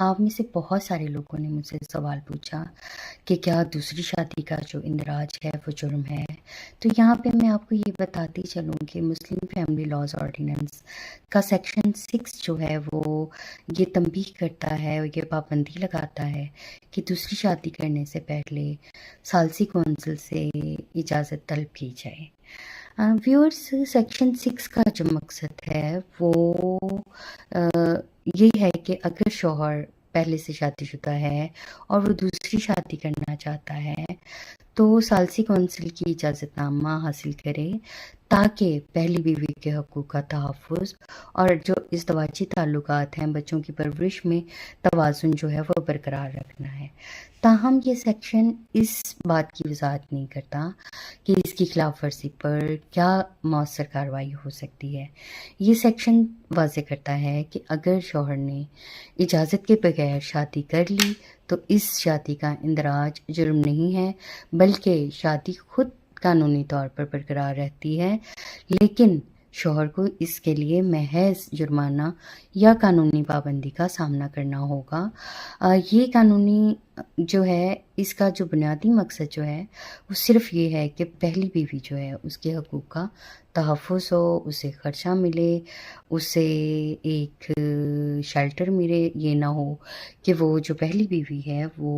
آپ میں سے بہت سارے لوگوں نے مجھ سے سوال پوچھا کہ کیا دوسری شادی کا جو اندراج ہے وہ جرم ہے؟ تو یہاں پہ میں آپ کو یہ بتاتی چلوں کہ مسلم فیملی لاز آرڈیننس کا سیکشن 6 جو ہے وہ یہ تنبیہ کرتا ہے اور یہ پابندی لگاتا ہے کہ دوسری شادی کرنے سے پہلے ثالثی کونسل سے اجازت طلب کی جائے۔ ویورز، سیکشن 6 کا جو مقصد ہے وہ یہ ہے کہ اگر شوہر پہلے سے شادی شدہ ہے اور وہ دوسری شادی کرنا چاہتا ہے تو ثالثی کونسل کی اجازت نامہ حاصل کرے تاکہ پہلی بیوی کے حقوق کا تحفظ اور جو ازدواجی تعلقات ہیں بچوں کی پرورش میں توازن جو ہے وہ برقرار رکھنا ہے۔ تاہم یہ سیکشن اس بات کی وضاحت نہیں کرتا کہ اس کی خلاف ورزی پر کیا مؤثر کارروائی ہو سکتی ہے۔ یہ سیکشن واضح کرتا ہے کہ اگر شوہر نے اجازت کے بغیر شادی کر لی تو اس شادی کا اندراج جرم نہیں ہے، بلکہ شادی خود قانونی طور پر برقرار رہتی ہے، لیکن شوہر کو اس کے لیے محض جرمانہ یا قانونی پابندی کا سامنا کرنا ہوگا۔ یہ قانونی جو ہے اس کا جو بنیادی مقصد جو ہے وہ صرف یہ ہے کہ پہلی بیوی جو ہے اس کے حقوق کا تحفظ ہو، اسے خرچہ ملے، اسے ایک شیلٹر ملے۔ یہ نہ ہو کہ وہ جو پہلی بیوی ہے وہ